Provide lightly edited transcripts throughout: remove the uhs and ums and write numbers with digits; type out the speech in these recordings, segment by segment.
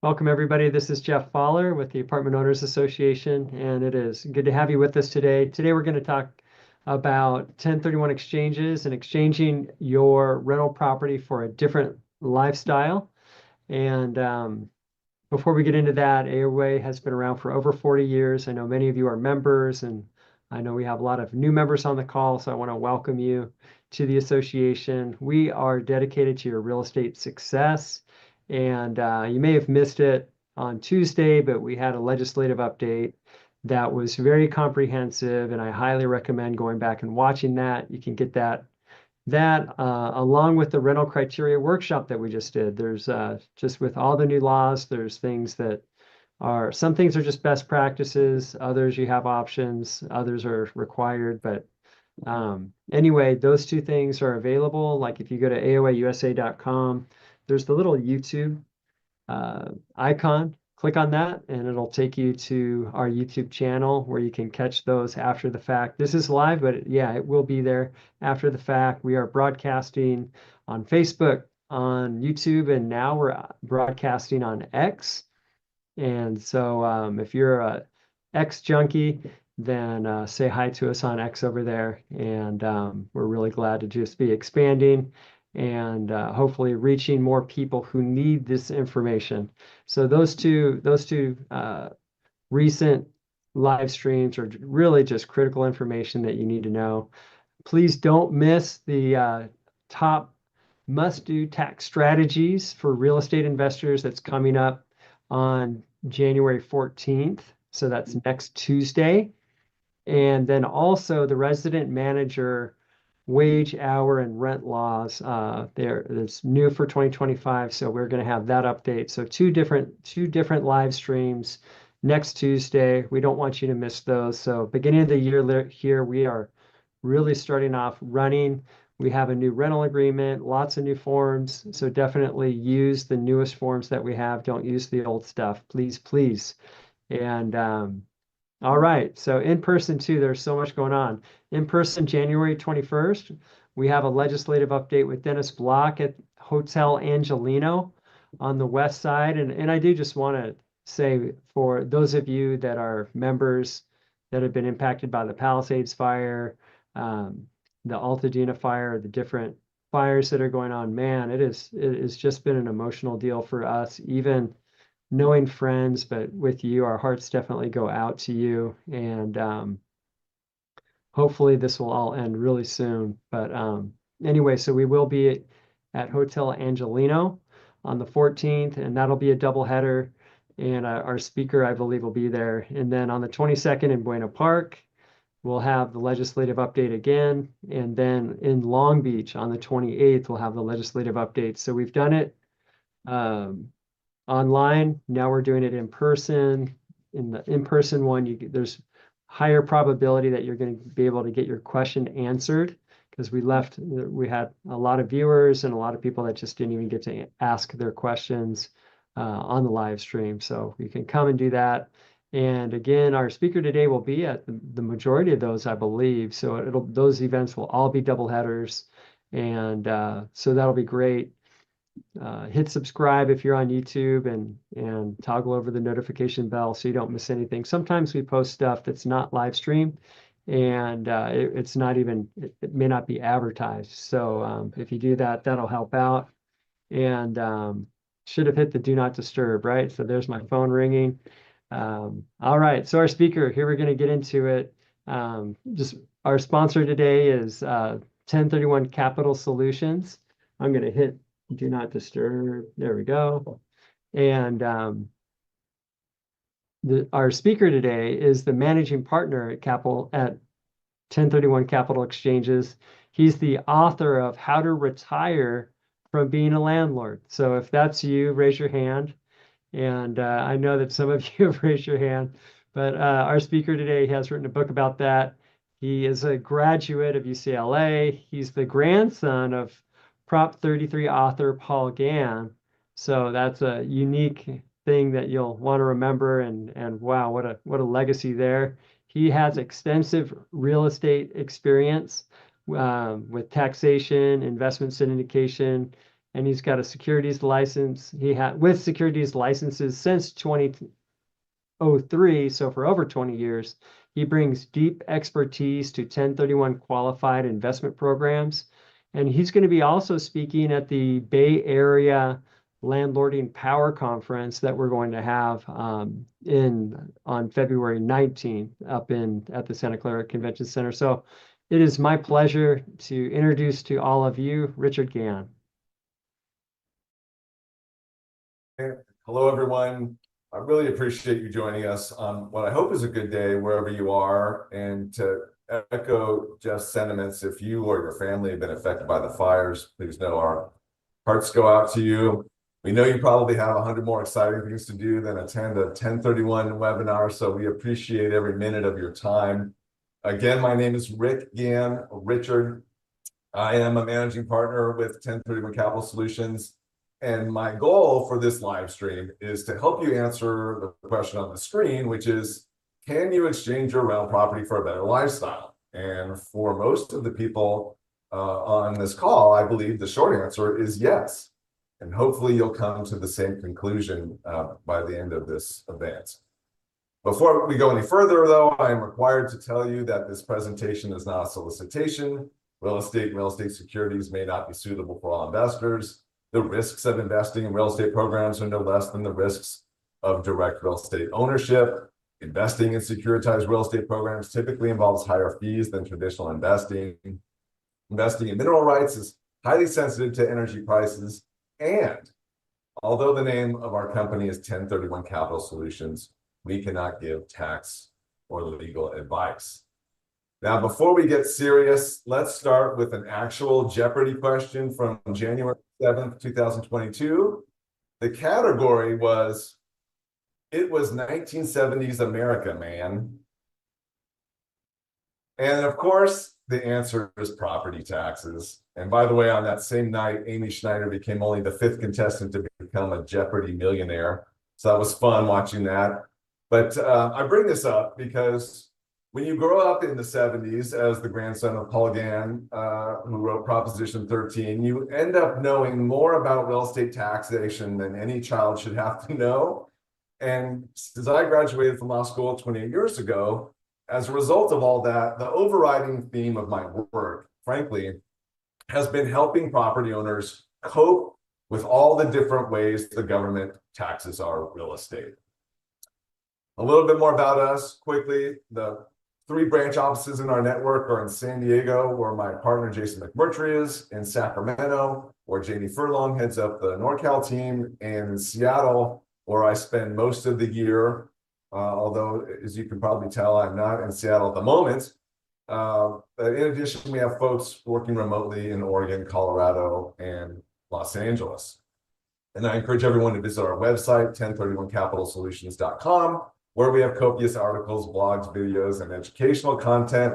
Welcome, everybody. This is Jeff Fowler with the Apartment Owners Association, and it is good to have you with us today. Today, we're going to talk about 1031 exchanges and exchanging your rental property for a different lifestyle. And before we get into that, AOA has been around for over 40 years. I know many of you are members, and I know we have a lot of new members on the call, so I want to welcome you to the association. We are dedicated to your real estate success. And you may have missed it on Tuesday, but we had a legislative update that was very comprehensive, and I highly recommend going back and watching that. You can get that along with the rental criteria workshop that we just did. There's just with all the new laws, there's things that are, some things are just best practices, others you have options, others are required. But anyway, those two things are available. Like if you go to aoausa.com, there's the little YouTube icon. Click on that and it'll take you to our YouTube channel where you can catch those after the fact. This is live, but yeah, it will be there after the fact. We are broadcasting on Facebook, on YouTube, and now we're broadcasting on X. And so if you're a X junkie, then say hi to us on X over there. And we're really glad to just be expanding and hopefully reaching more people who need this information. So those two recent live streams are really just critical information that you need to know. Please don't miss the top must-do tax strategies for real estate investors that's coming up on January 14th. So that's next Tuesday. And then also the resident manager wage, hour, and rent laws. It's new for 2025, so we're going to have that update. So two different live streams next Tuesday. We don't want you to miss those. So beginning of the year here, we are really starting off running. We have a new rental agreement, lots of new forms. So definitely use the newest forms that we have. Don't use the old stuff, please, please. And all right, so in person too, there's so much going on. In person, January 21st, we have a legislative update with Dennis Block at Hotel Angelino on the west side. And I do just want to say, for those of you that are members that have been impacted by the Palisades fire, the Altadena fire, the different fires that are going on, man, it has just been an emotional deal for us, even knowing friends, but with you, our hearts definitely go out to you. And hopefully this will all end really soon. But anyway, so we will be at Hotel Angelino on the 14th, and that'll be a doubleheader. And our speaker, I believe, will be there. And then on the 22nd in Buena Park, we'll have the legislative update again. And then in Long Beach on the 28th, we'll have the legislative update. So we've done it online. Now we're doing it in person. In the in-person one, there's higher probability that you're going to be able to get your question answered, because we had a lot of viewers and a lot of people that just didn't even get to ask their questions on the live stream. So you can come and do that. And again, our speaker today will be at the majority of those, I believe. So those events will all be double headers. And so that'll be great. Hit subscribe if you're on YouTube, and toggle over the notification bell so you don't miss anything. Sometimes we post stuff that's not live stream, and it's not even, it may not be advertised. So if you do that, that'll help out. And should have hit the do not disturb, right? So there's my phone ringing. All right, so our speaker, here we're going to get into it. Just our sponsor today is 1031 Capital Solutions. I'm going to hit do not disturb. There we go. And our speaker today is the managing partner at 1031 Capital Exchanges. He's the author of How to Retire from Being a Landlord. So if that's you, raise your hand. And I know that some of you have raised your hand, but our speaker today has written a book about that. He is a graduate of UCLA. He's the grandson of Prop 33 author Paul Gann. So that's a unique thing that you'll want to remember. And wow, what a legacy there. He has extensive real estate experience with taxation, investment syndication, and he's got a securities license. He had with securities licenses since 2003, so for over 20 years. He brings deep expertise to 1031 qualified investment programs. And he's going to be also speaking at the Bay Area Landlording Power Conference that we're going to have on February 19th up at the Santa Clara Convention Center. So it is my pleasure to introduce to all of you Richard Gann. Hello, everyone. I really appreciate you joining us on what I hope is a good day wherever you are. And to echo Jeff's sentiments, if you or your family have been affected by the fires, please know our hearts go out to you. We know you probably have 100 more exciting things to do than attend a 1031 webinar, so we appreciate every minute of your time. Again, my name is Richard. I am a managing partner with 1031 Capital Solutions. And my goal for this live stream is to help you answer the question on the screen, which is, can you exchange your rental property for a better lifestyle? And for most of the people on this call, I believe the short answer is yes. And hopefully you'll come to the same conclusion by the end of this event. Before we go any further, though, I am required to tell you that this presentation is not a solicitation. Real estate and real estate securities may not be suitable for all investors. The risks of investing in real estate programs are no less than the risks of direct real estate ownership. Investing in securitized real estate programs typically involves higher fees than traditional investing. Investing in mineral rights is highly sensitive to energy prices. And although the name of our company is 1031 Capital Solutions, we cannot give tax or legal advice. Now, before we get serious, let's start with an actual Jeopardy question from January 7th, 2022. The category was, it was 1970s America, man. And of course, the answer is property taxes. And by the way, on that same night, Amy Schneider became only the 5th contestant to become a Jeopardy millionaire. So that was fun watching that. But I bring this up because when you grow up in the 70s as the grandson of Paul Gann, who wrote Proposition 13, you end up knowing more about real estate taxation than any child should have to know. And since I graduated from law school 28 years ago, as a result of all that, the overriding theme of my work, frankly, has been helping property owners cope with all the different ways the government taxes our real estate. A little bit more about us quickly. The 3 branch offices in our network are in San Diego, where my partner Jason McMurtry is, in Sacramento, where Jamie Furlong heads up the NorCal team, and in Seattle, where I spend most of the year, although, as you can probably tell, I'm not in Seattle at the moment. But in addition, we have folks working remotely in Oregon, Colorado, and Los Angeles. And I encourage everyone to visit our website, 1031capitalsolutions.com, where we have copious articles, blogs, videos, and educational content.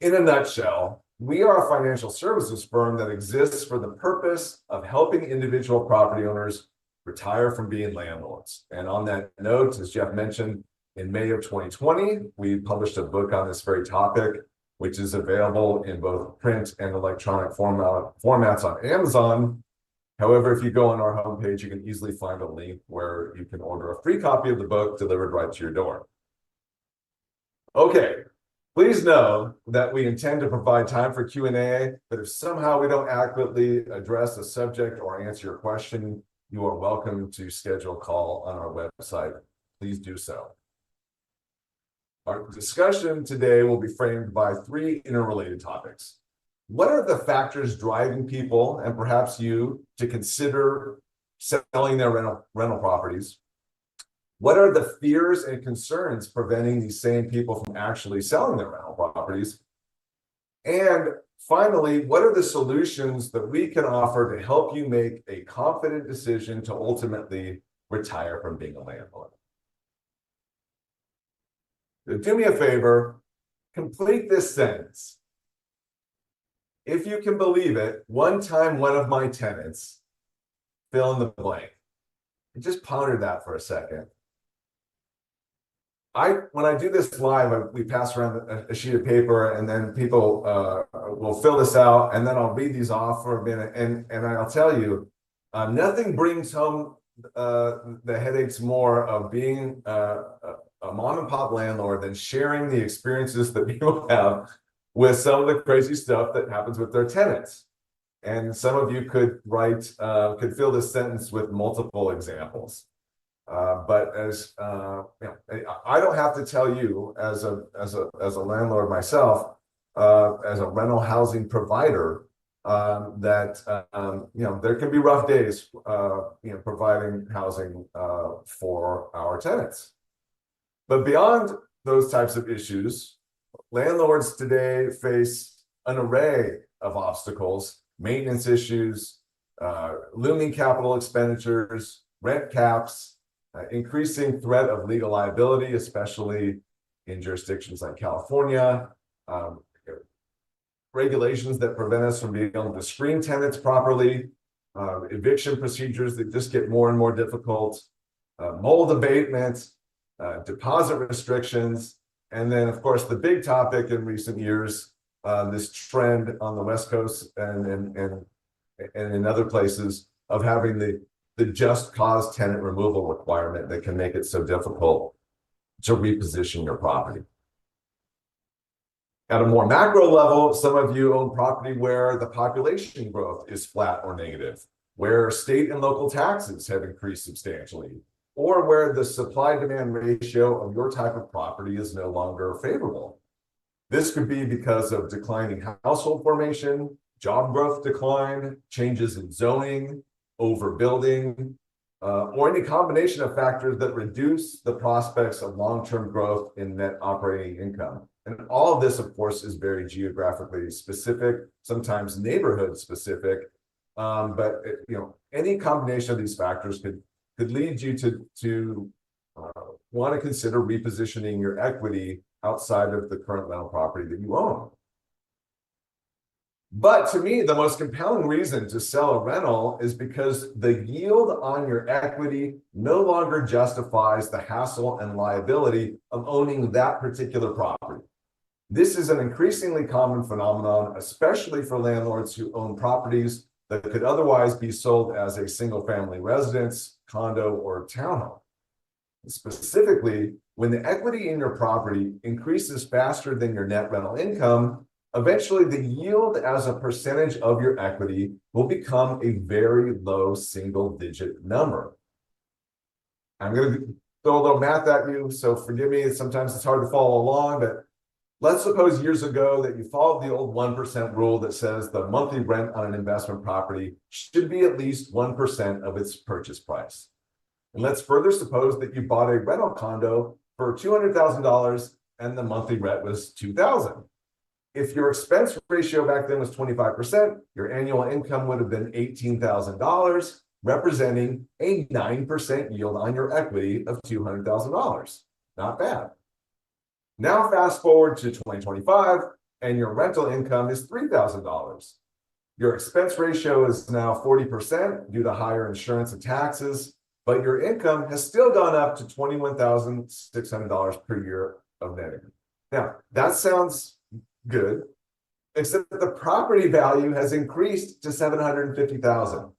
In a nutshell, we are a financial services firm that exists for the purpose of helping individual property owners retire from being landlords. And on that note, as Jeff mentioned, in May of 2020, we published a book on this very topic, which is available in both print and electronic formats on Amazon. However, if you go on our homepage, you can easily find a link where you can order a free copy of the book delivered right to your door. Okay, please know that we intend to provide time for Q&A, but if somehow we don't adequately address a subject or answer your question, you are welcome to schedule a call on our website. Please do so. Our discussion today will be framed by 3 interrelated topics. What are the factors driving people, and perhaps you, to consider selling their rental properties? What are the fears and concerns preventing these same people from actually selling their rental properties? And finally, what are the solutions that we can offer to help you make a confident decision to ultimately retire from being a landlord? So do me a favor, complete this sentence. If you can believe it, one time one of my tenants, fill in the blank. And just ponder that for a second. when I do this live, we pass around a sheet of paper, and then people will fill this out, and then I'll read these off for a minute, and I'll tell you, nothing brings home the headaches more of being a mom and pop landlord than sharing the experiences that people have with some of the crazy stuff that happens with their tenants. And some of you could could fill this sentence with multiple examples. But as I don't have to tell you as a landlord myself, as a rental housing provider, that there can be rough days, providing housing for our tenants. But beyond those types of issues, landlords today face an array of obstacles, maintenance issues, looming capital expenditures, rent caps, increasing threat of legal liability, especially in jurisdictions like California, regulations that prevent us from being able to screen tenants properly, eviction procedures that just get more and more difficult, mold abatement, deposit restrictions, and then, of course, the big topic in recent years, this trend on the West Coast and in other places of having the just cause tenant removal requirement that can make it so difficult to reposition your property. At a more macro level, some of you own property where the population growth is flat or negative, where state and local taxes have increased substantially, or where the supply-demand ratio of your type of property is no longer favorable. This could be because of declining household formation, job growth decline, changes in zoning, overbuilding, or any combination of factors that reduce the prospects of long-term growth in net operating income. And all of this, of course, is very geographically specific, sometimes neighborhood specific. But any combination of these factors could lead you to want to consider repositioning your equity outside of the current rental property that you own. But to me, the most compelling reason to sell a rental is because the yield on your equity no longer justifies the hassle and liability of owning that particular property. This is an increasingly common phenomenon, especially for landlords who own properties that could otherwise be sold as a single-family residence, condo, or townhome. Specifically, when the equity in your property increases faster than your net rental income, eventually the yield as a percentage of your equity will become a very low single-digit number. I'm going to throw a little math at you, so forgive me, sometimes it's hard to follow along, but let's suppose years ago that you followed the old 1% rule that says the monthly rent on an investment property should be at least 1% of its purchase price. And let's further suppose that you bought a rental condo for $200,000 and the monthly rent was $2,000. If your expense ratio back then was 25%, your annual income would have been $18,000, representing a 9% yield on your equity of $200,000. Not bad. Now fast forward to 2025 and your rental income is $3,000. Your expense ratio is now 40% due to higher insurance and taxes, but your income has still gone up to $21,600 per year of net income. Now, that sounds good, except that the property value has increased to $750,000.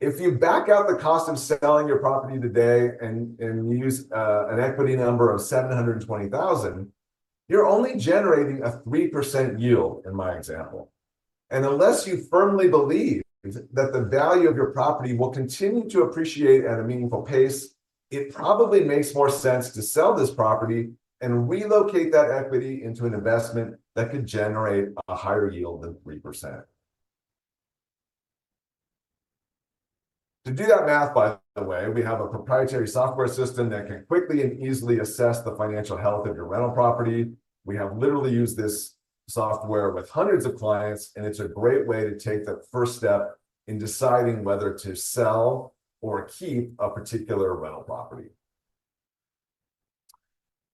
If you back out the cost of selling your property today and use an equity number of $720,000, you're only generating a 3% yield in my example. And unless you firmly believe that the value of your property will continue to appreciate at a meaningful pace, it probably makes more sense to sell this property and relocate that equity into an investment that could generate a higher yield than 3%. To do that math, by the way, we have a proprietary software system that can quickly and easily assess the financial health of your rental property. We have literally used this software with hundreds of clients, and it's a great way to take the first step in deciding whether to sell or keep a particular rental property.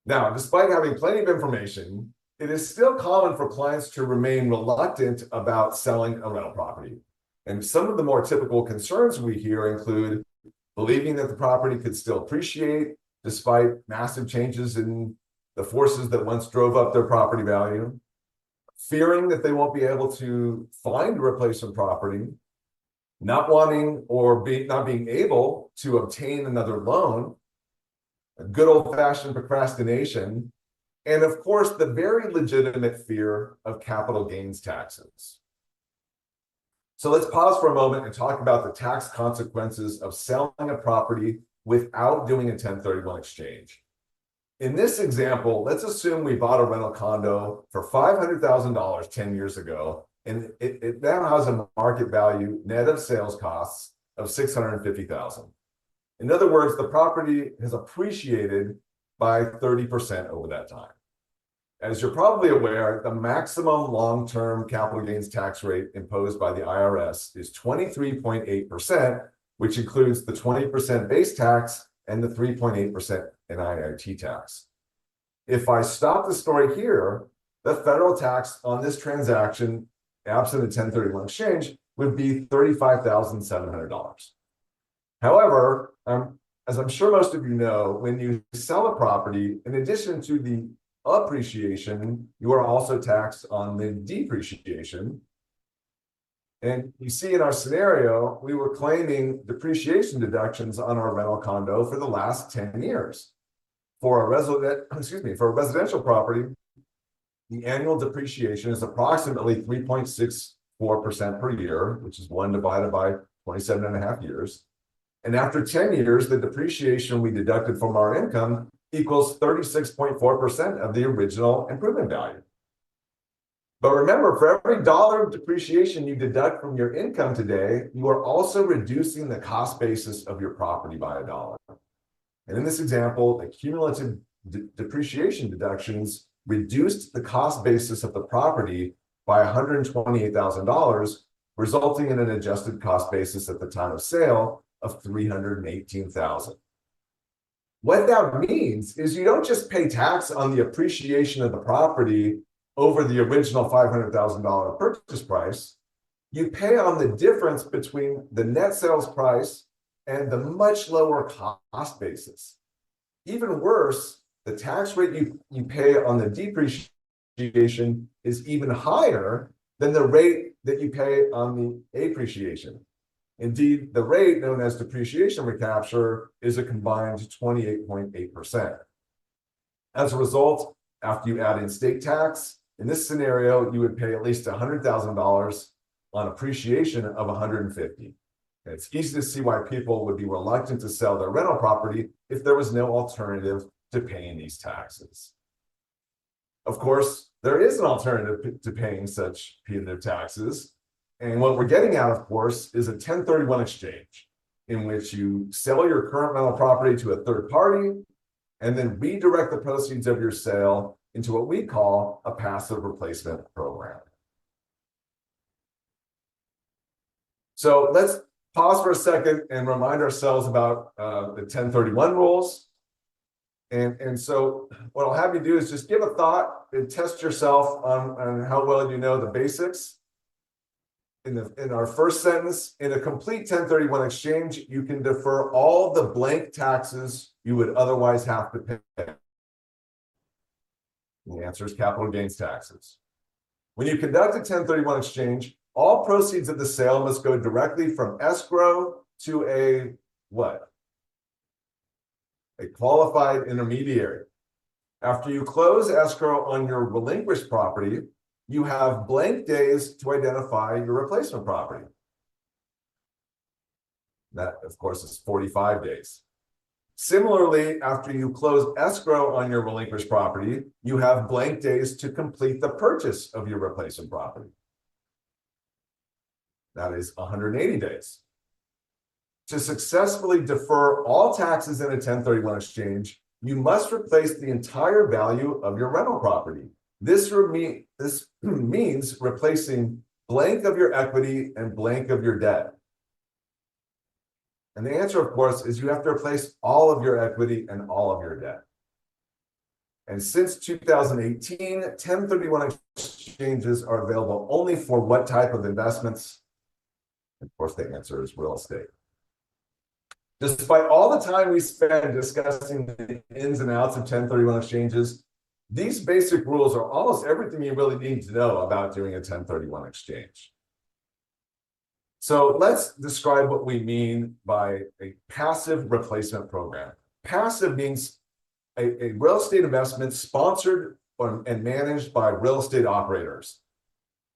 Now, despite having plenty of information, it is still common for clients to remain reluctant about selling a rental property. And some of the more typical concerns we hear include believing that the property could still appreciate despite massive changes in the forces that once drove up their property value, fearing that they won't be able to find a replacement property, not wanting or not being able to obtain another loan, a good old-fashioned procrastination, and of course, the very legitimate fear of capital gains taxes. So let's pause for a moment and talk about the tax consequences of selling a property without doing a 1031 exchange. In this example, let's assume we bought a rental condo for $500,000 10 years ago, and it now has a market value net of sales costs of $650,000. In other words, the property has appreciated by 30% over that time. As you're probably aware, the maximum long-term capital gains tax rate imposed by the IRS is 23.8%, which includes the 20% base tax and the 3.8% NIIT tax. If I stop the story here, the federal tax on this transaction, absent a 1031 exchange, would be $35,700. However, as I'm sure most of you know, when you sell a property, in addition to the appreciation, you are also taxed on the depreciation. And you see in our scenario, we were claiming depreciation deductions on our rental condo for the last 10 years. For a residential property, the annual depreciation is approximately 3.64% per year, which is 1 divided by 27 and a half years. And after 10 years, the depreciation we deducted from our income equals 36.4% of the original improvement value. But remember, for every dollar of depreciation you deduct from your income today, you are also reducing the cost basis of your property by $1. And in this example, the cumulative depreciation deductions reduced the cost basis of the property by $128,000, resulting in an adjusted cost basis at the time of sale of $318,000. What that means is you don't just pay tax on the appreciation of the property over the original $500,000 purchase price, you pay on the difference between the net sales price and the much lower cost basis. Even worse, the tax rate you pay on the depreciation is even higher than the rate that you pay on the appreciation. Indeed, the rate known as depreciation recapture is a combined 28.8%. As a result, after you add in state tax, in this scenario, you would pay at least $100,000 on appreciation of $150,000. And it's easy to see why people would be reluctant to sell their rental property if there was no alternative to paying these taxes. Of course, there is an alternative to paying such punitive taxes. And what we're getting at, of course, is a 1031 exchange in which you sell your current rental property to a third party and then redirect the proceeds of your sale into what we call a passive replacement program. So let's pause for a second and remind ourselves about the 1031 rules. And so what I'll have you do is just give a thought and test yourself on how well you know the basics. In our first sentence, in a complete 1031 exchange, you can defer all the blank taxes you would otherwise have to pay. And the answer is capital gains taxes. When you conduct a 1031 exchange, all proceeds of the sale must go directly from escrow to a what? A qualified intermediary. After you close escrow on your relinquished property, you have blank days to identify your replacement property. That, of course, is 45 days. Similarly, after you close escrow on your relinquished property, you have blank days to complete the purchase of your replacement property. That is 180 days. To successfully defer all taxes in a 1031 exchange, you must replace the entire value of your rental property. This means replacing blank of your equity and blank of your debt. And the answer, of course, is you have to replace all of your equity and all of your debt. And since 2018, 1031 exchanges are available only for what type of investments? Of course, the answer is real estate. Despite all the time we spend discussing the ins and outs of 1031 exchanges, these basic rules are almost everything you really need to know about doing a 1031 exchange. So let's describe what we mean by a passive replacement program. Passive means a real estate investment sponsored and managed by real estate operators.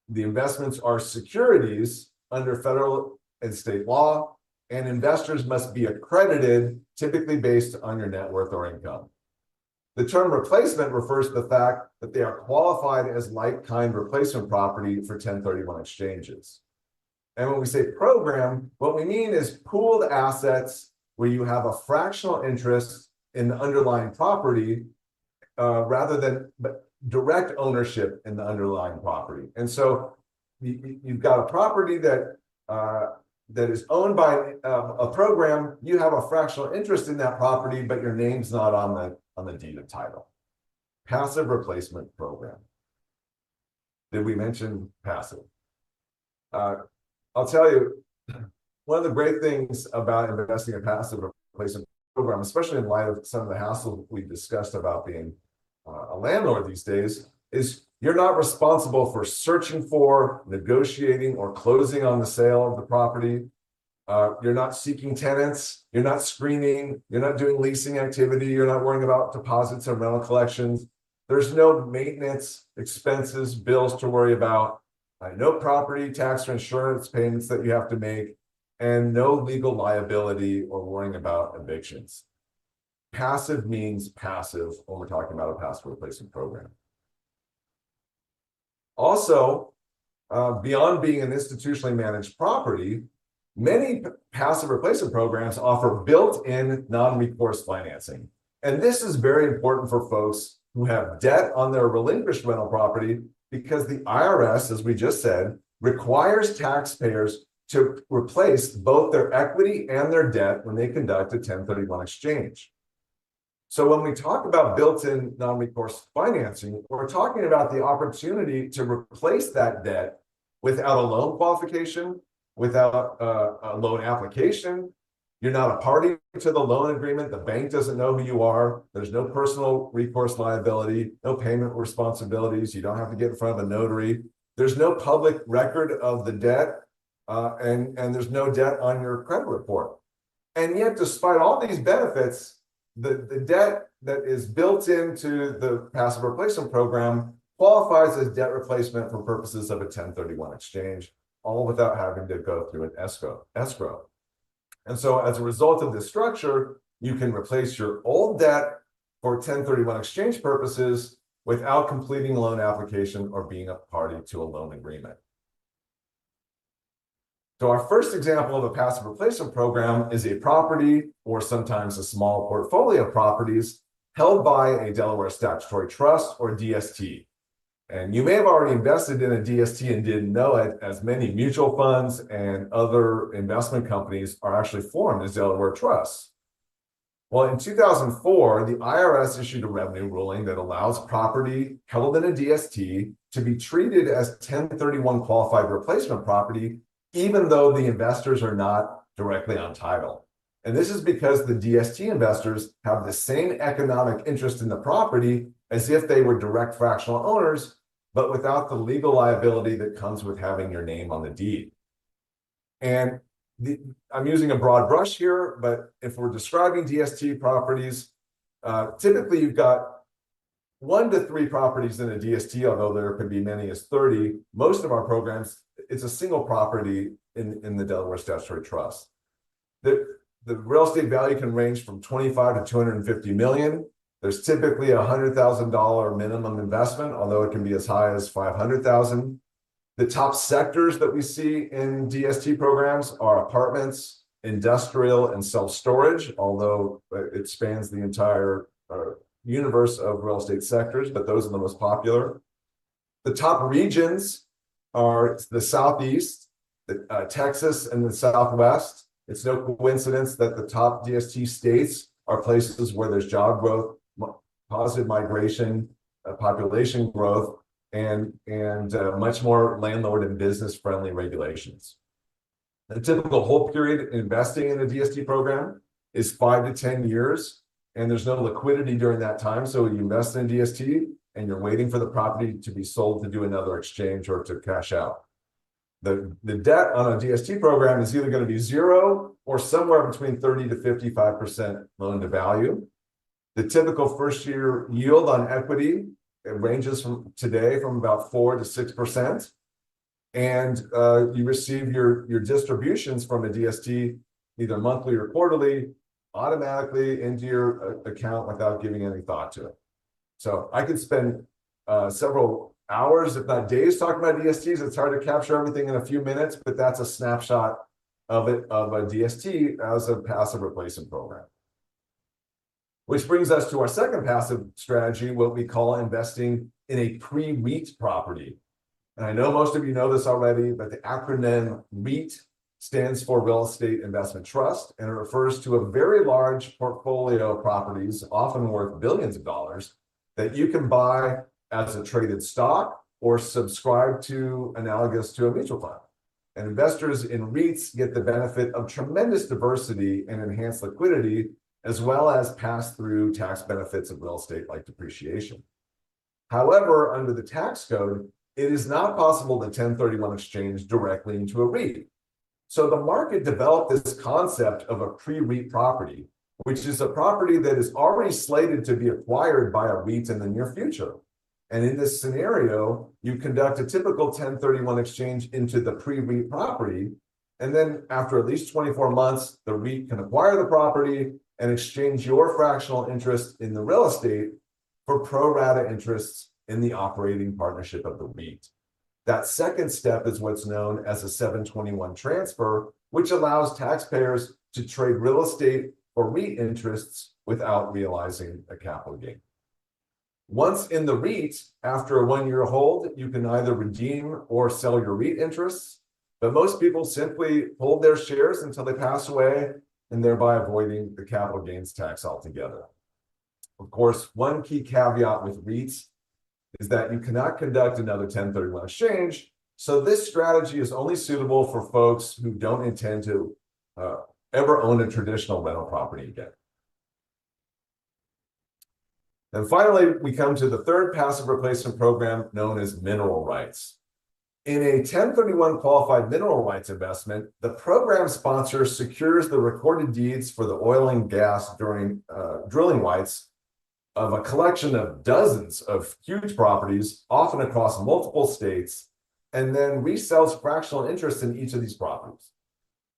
The investments are securities under federal and state law, and investors must be accredited, typically based on your net worth or income. The term replacement refers to the fact that they are qualified as like-kind replacement property for 1031 exchanges. And when we say program, what we mean is pooled assets where you have a fractional interest in the underlying property rather than direct ownership in the underlying property. And so you've got a property that is owned by a program. You have a fractional interest in that property, but your name's not on the deed of title. Passive replacement program. Did we mention passive? I'll tell you, one of the great things about investing in passive replacement program, especially in light of some of the hassle we discussed about being a landlord these days, is you're not responsible for searching for, negotiating, or closing on the sale of the property. You're not seeking tenants. You're not screening. You're not doing leasing activity. You're not worrying about deposits or rental collections. There's no maintenance expenses, bills to worry about. No property tax or insurance payments that you have to make, and no legal liability or worrying about evictions. Passive means passive when we're talking about a passive replacement program. Also, beyond being an institutionally managed property, many passive replacement programs offer built-in non-recourse financing. And this is very important for folks who have debt on their relinquished rental property, because the IRS, as we just said, requires taxpayers to replace both their equity and their debt when they conduct a 1031 exchange. So when we talk about built-in non-recourse financing, we're talking about the opportunity to replace that debt without a loan qualification, without a loan application. You're not a party to the loan agreement. The bank doesn't know who you are. There's no personal recourse liability, no payment responsibilities. You don't have to get in front of a notary. There's no public record of the debt, and there's no debt on your credit report. And yet, despite all these benefits, the debt that is built into the passive replacement program qualifies as debt replacement for purposes of a 1031 exchange, all without having to go through an escrow. And so as a result of this structure, you can replace your old debt for 1031 exchange purposes without completing a loan application or being a party to a loan agreement. So our first example of a passive replacement program is a property, or sometimes a small portfolio of properties, held by a Delaware Statutory Trust, or DST. And you may have already invested in a DST and didn't know it, as many mutual funds and other investment companies are actually formed as Delaware trusts. Well, in 2004, the IRS issued a revenue ruling that allows property held in a DST to be treated as 1031 qualified replacement property, even though the investors are not directly on title. And this is because the DST investors have the same economic interest in the property as if they were direct fractional owners, but without the legal liability that comes with having your name on the deed. And I'm using a broad brush here, but if we're describing DST properties, typically you've got 1 to 3 properties in a DST, although there could be many as 30. Most of our programs, it's a single property in the Delaware Statutory Trust. The real estate value can range from 25 to 250 million. There's typically a $100,000 minimum investment, although it can be as high as 500,000. The top sectors that we see in DST programs are apartments, industrial, and self-storage, although it spans the entire universe of real estate sectors, but those are the most popular. The top regions are the Southeast, Texas, and the Southwest. It's no coincidence that the top DST states are places where there's job growth, positive migration, population growth, and much more landlord and business friendly regulations. The typical hold period investing in a DST program is 5 to 10 years, and there's no liquidity during that time. So you invest in DST and you're waiting for the property to be sold to do another exchange or to cash out. The debt on a DST program is either going to be zero or somewhere between 30 to 55% loan to value. The typical first year yield on equity, it ranges from today from about 4 to 6%. And you receive your distributions from a DST either monthly or quarterly automatically into your account without giving any thought to it. So I could spend several hours, if not days, talking about DSTs. It's hard to capture everything in a few minutes, but that's a snapshot of a DST as a passive replacement program. Which brings us to our second passive strategy, what we call investing in a pre-REIT property. And I know most of you know this already, but the acronym REIT stands for Real Estate Investment Trust, and it refers to a very large portfolio of properties, often worth billions of dollars, that you can buy as a traded stock or subscribe to analogous to a mutual fund. And investors in REITs get the benefit of tremendous diversity and enhanced liquidity, as well as pass-through tax benefits of real estate like depreciation. However, under the tax code, it is not possible to 1031 exchange directly into a REIT. So the market developed this concept of a pre-REIT property, which is a property that is already slated to be acquired by a REIT in the near future. And in this scenario, you conduct a typical 1031 exchange into the pre-REIT property. And then after at least 24 months, the REIT can acquire the property and exchange your fractional interest in the real estate for pro rata interests in the operating partnership of the REIT. That second step is what's known as a 721 transfer, which allows taxpayers to trade real estate for REIT interests without realizing a capital gain. Once in the REIT, after a 1-year hold, you can either redeem or sell your REIT interests, but most people simply hold their shares until they pass away and thereby avoiding the capital gains tax altogether. Of course, one key caveat with REITs is that you cannot conduct another 1031 exchange. So this strategy is only suitable for folks who don't intend to ever own a traditional rental property again. And finally, we come to the third passive replacement program known as mineral rights. In a 1031 qualified mineral rights investment, the program sponsor secures the recorded deeds for the oil and gas during drilling rights of a collection of dozens of huge properties, often across multiple states, and then resells fractional interest in each of these properties.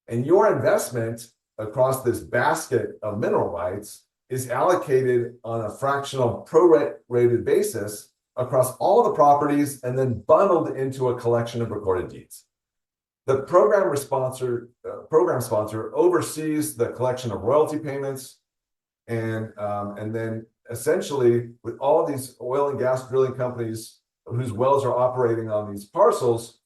And your investment across this basket of mineral rights is allocated on a fractional prorated basis across all the properties and then bundled into a collection of recorded deeds. The program sponsor oversees the collection of royalty payments, and then essentially with all these oil and gas drilling companies whose wells are operating on these parcels,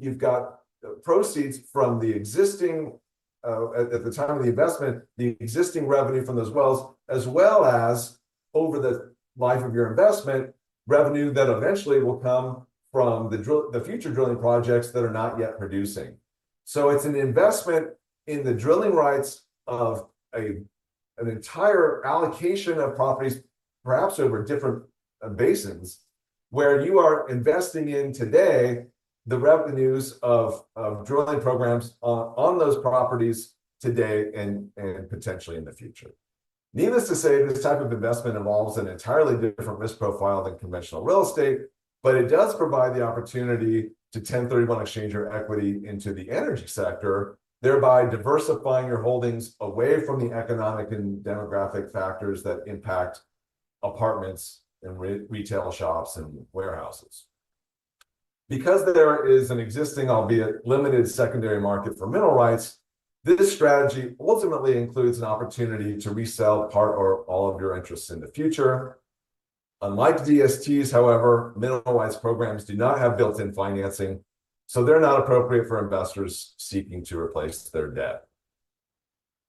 you've got proceeds from the existing at the time of the investment, the existing revenue from those wells, as well as over the life of your investment, revenue that eventually will come from the future drilling projects that are not yet producing. So it's an investment in the drilling rights of an entire allocation of properties, perhaps over different basins, where you are investing in today the revenues of drilling programs on those properties today and potentially in the future. Needless to say, this type of investment involves an entirely different risk profile than conventional real estate, but it does provide the opportunity to 1031 exchange your equity into the energy sector, thereby diversifying your holdings away from the economic and demographic factors that impact apartments and retail shops and warehouses. Because there is an existing, albeit limited, secondary market for mineral rights, this strategy ultimately includes an opportunity to resell part or all of your interests in the future. Unlike DSTs, however, mineral rights programs do not have built-in financing, so they're not appropriate for investors seeking to replace their debt.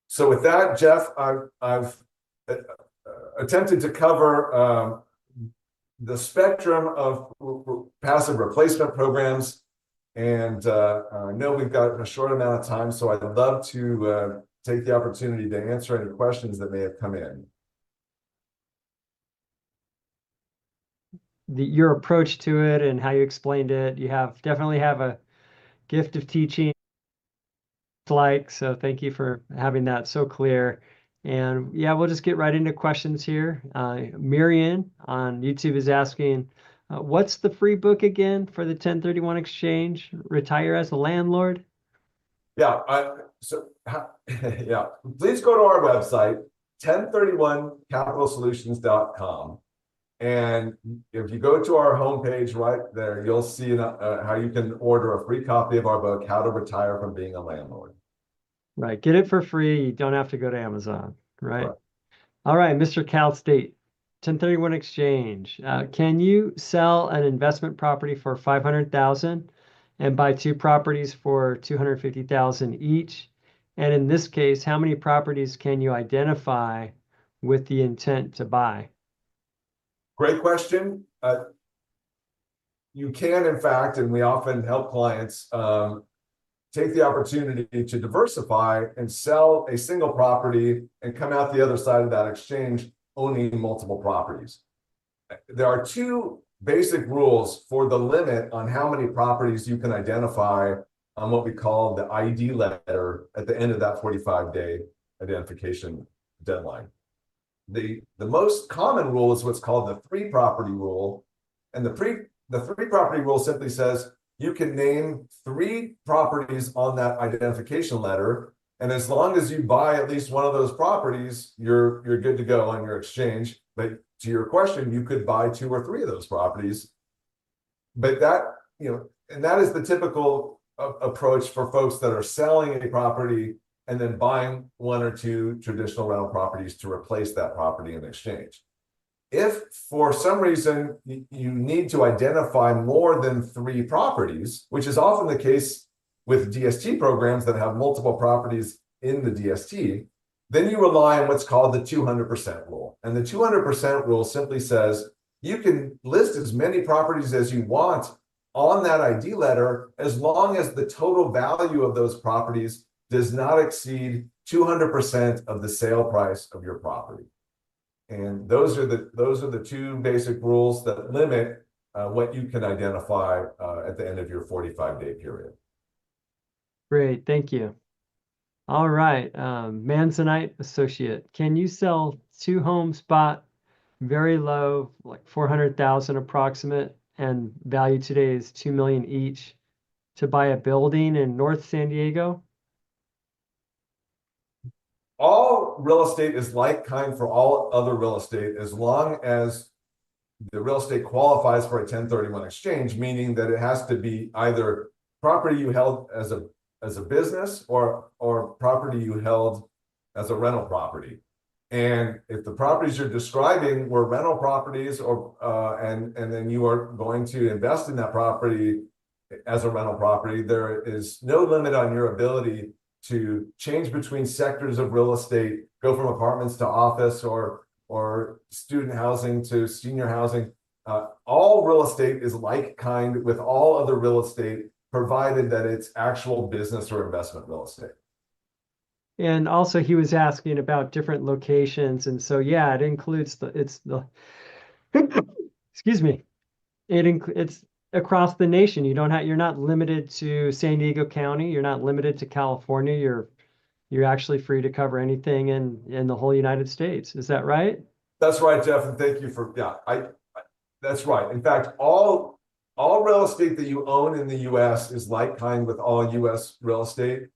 So with that, Jeff, I've attempted to cover the spectrum of passive replacement programs. And I know we've got a short amount of time, so I'd love to take the opportunity to answer any questions that may have come in. Your approach to it and how you explained it, you definitely have a gift of teaching, so thank you for having that so clear. And yeah, we'll just get right into questions here. Miriam on YouTube is asking, what's the free book again for the 1031 exchange? Retire as a landlord? Yeah, yeah, please go to our website, 1031capitalsolutions.com. And if you go to our homepage right there, you'll see how you can order a free copy of our book, How to Retire from Being a Landlord. Right. Get it for free. You don't have to go to Amazon. Right. Right. All right, Mr. Cal State, 1031 exchange. Can you sell an investment property for 500,000 and buy two properties for 250,000 each? And in this case, how many properties can you identify with the intent to buy? Great question. You can, in fact, and we often help clients take the opportunity to diversify and sell a single property and come out the other side of that exchange owning multiple properties. There are two basic rules for the limit on how many properties you can identify on what we call the ID letter at the end of that 45-day identification deadline. The most common rule is what's called the three property rule. And the three property rule simply says you can name three properties on that identification letter. And as long as you buy at least one of those properties, you're good to go on your exchange. But to your question, you could buy two or three of those properties. But and that is the typical approach for folks that are selling a property and then buying one or two traditional rental properties to replace that property in exchange. If for some reason you need to identify more than three properties, which is often the case with DST programs that have multiple properties in the DST, then you rely on what's called the 200% rule. And the 200% rule simply says you can list as many properties as you want on that ID letter as long as the total value of those properties does not exceed 200% of the sale price of your property. And those are the two basic rules that limit what you can identify at the end of your 45-day period. Great, thank you. All right, Manzanite Associate, can you sell two homes bought very low, like 400,000 approximate, and value today is 2 million each, to buy a building in North San Diego? All real estate is like kind for all other real estate as long as the real estate qualifies for a 1031 exchange, meaning that it has to be either property you held as a business or property you held as a rental property. And if the properties you're describing were rental properties and then you are going to invest in that property as a rental property, there is no limit on your ability to change between sectors of real estate, go from apartments to office or student housing to senior housing. All real estate is like kind with all other real estate, provided that it's actual business or investment real estate. And also he was asking about different locations. And so, yeah, it includes excuse me, it's across the nation. You're not limited to San Diego County. You're not limited to California. You're actually free to cover anything in the whole United States. Is that right? That's right, Jeff. And thank you for, that's right. In fact, all real estate that you own in the US is like kind with all US real estate.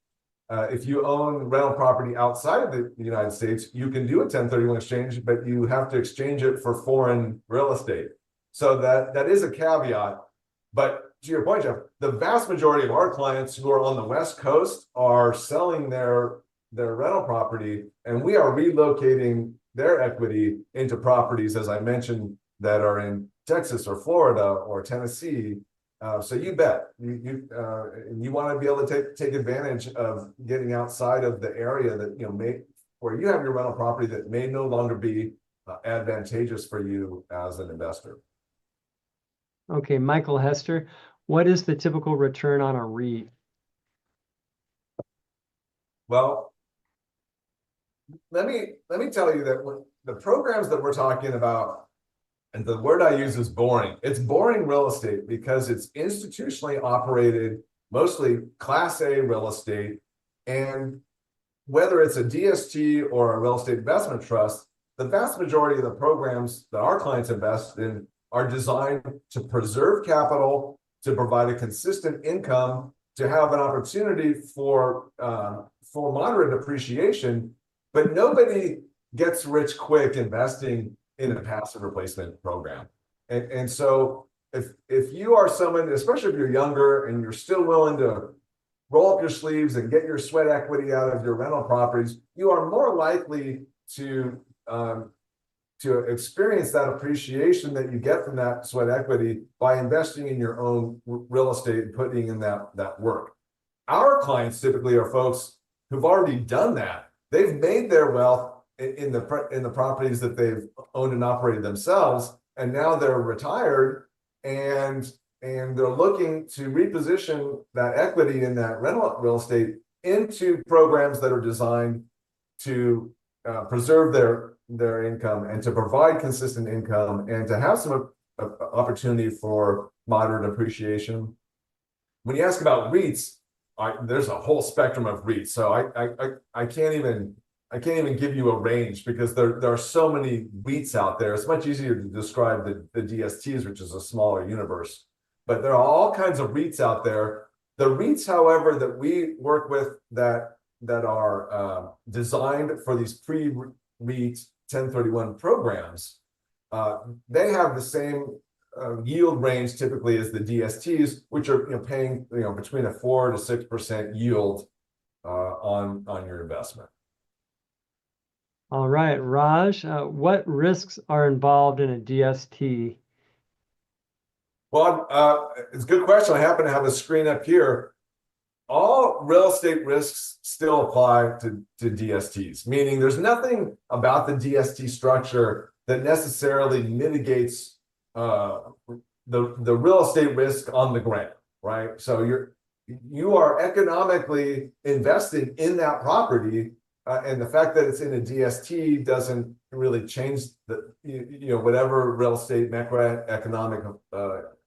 If you own rental property outside of the United States, you can do a 1031 exchange, but you have to exchange it for foreign real estate. So that is a caveat. But to your point, Jeff, the vast majority of our clients who are on the West Coast are selling their rental property, and we are relocating their equity into properties, as I mentioned, that are in Texas or Florida or Tennessee. So you bet you want to be able to take advantage of getting outside of the area that where you have your rental property that may no longer be advantageous for you as an investor. Okay, Michael Hester, what is the typical return on a REIT? Well, let me tell you that the programs that we're talking about, and the word I use is boring. It's boring real estate because it's institutionally operated, mostly Class A real estate, and whether it's a DST or a real estate investment trust, the vast majority of the programs that our clients invest in are designed to preserve capital, to provide a consistent income, to have an opportunity for moderate appreciation, but nobody gets rich quick investing in a passive replacement program. And so if you are someone, especially if you're younger and you're still willing to roll up your sleeves and get your sweat equity out of your rental properties, you are more likely to experience that appreciation that you get from that sweat equity by investing in your own real estate and putting in that work. Our clients typically are folks who've already done that. They've made their wealth in the properties that they've owned and operated themselves, and now they're retired and they're looking to reposition that equity in that rental real estate into programs that are designed to preserve their income and to provide consistent income and to have some opportunity for moderate appreciation. When you ask about REITs, there's a whole spectrum of REITs, so I can't even give you a range because there are so many REITs out there. It's much easier to describe the DSTs, which is a smaller universe. But there are all kinds of REITs out there. The REITs, however, that we work with that are designed for these pre-REIT 1031 programs, they have the same yield range typically as the DSTs, which are paying between a 4 to 6% yield on your investment. All right, Raj, what risks are involved in a DST? Well, it's a good question. I happen to have a screen up here. All real estate risks still apply to DSTs, meaning there's nothing about the DST structure that necessarily mitigates the real estate risk on the ground, right? So you are economically investing in that property, and the fact that it's in a DST doesn't really change the whatever real estate macroeconomic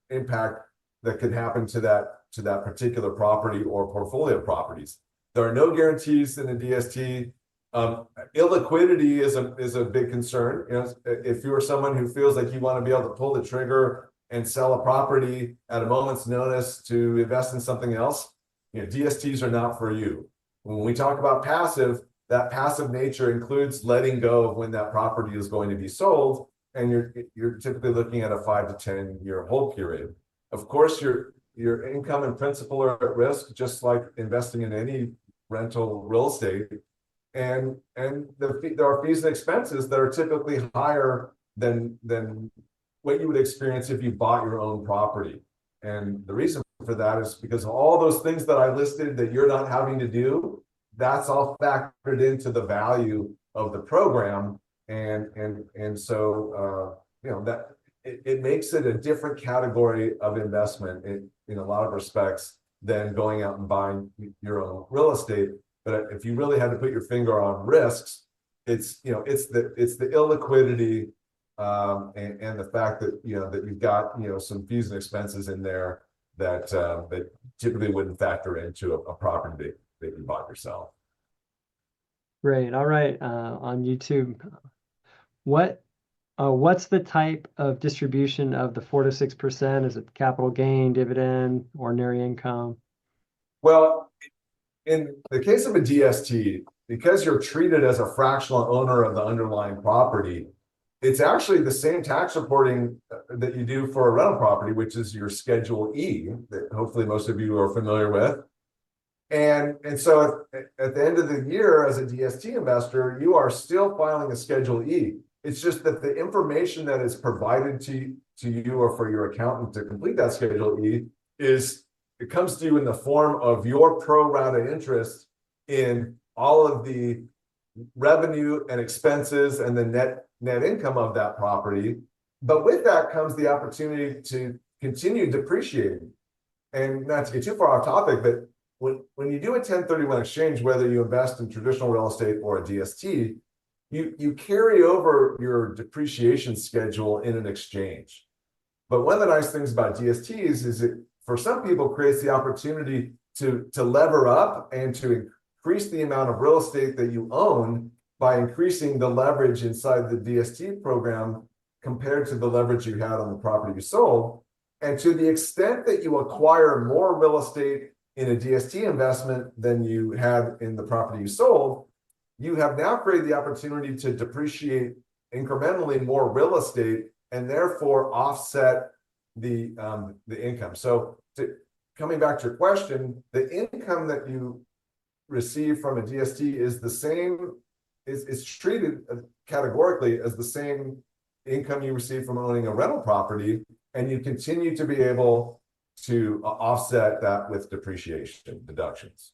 impact that could happen to that particular property or portfolio of properties. There are no guarantees in a DST. Illiquidity is a big concern. If you're someone who feels like you want to be able to pull the trigger and sell a property at a moment's notice to invest in something else, DSTs are not for you. When we talk about passive, that passive nature includes letting go of when that property is going to be sold, and you're typically looking at a 5 to 10 year hold period. Of course, your income and principal are at risk, just like investing in any rental real estate. And there are fees and expenses that are typically higher than what you would experience if you bought your own property. And the reason for that is because all those things that I listed that you're not having to do, that's all factored into the value of the program. And so that it makes it a different category of investment in a lot of respects than going out and buying your own real estate. But if you really had to put your finger on risks, it's the illiquidity and the fact that that you've got some fees and expenses in there that typically wouldn't factor into a property that you bought yourself. Great. All right. On YouTube, what's the type of distribution of the 4 to 6%? Is it capital gain, dividend, ordinary income? Well, in the case of a DST, because you're treated as a fractional owner of the underlying property, it's actually the same tax reporting that you do for a rental property, which is your Schedule E, that hopefully most of you are familiar with. And so at the end of the year, as a DST investor, you are still filing a Schedule E. It's just that the information that is provided to you or for your accountant to complete that Schedule E it comes to you in the form of your pro rata interest in all of the revenue and expenses and the net income of that property. But with that comes the opportunity to continue depreciating. And not to get too far off topic, but when you do a 1031 exchange, whether you invest in traditional real estate or a DST, you carry over your depreciation schedule in an exchange. But one of the nice things about DSTs is it, for some people, creates the opportunity to lever up and to increase the amount of real estate that you own by increasing the leverage inside the DST program compared to the leverage you had on the property you sold. And to the extent that you acquire more real estate in a DST investment than you had in the property you sold, you have now created the opportunity to depreciate incrementally more real estate and therefore offset the income. So coming back to your question, the income that you receive from a DST is the same, is treated categorically as the same income you receive from owning a rental property, and you continue to be able to offset that with depreciation deductions.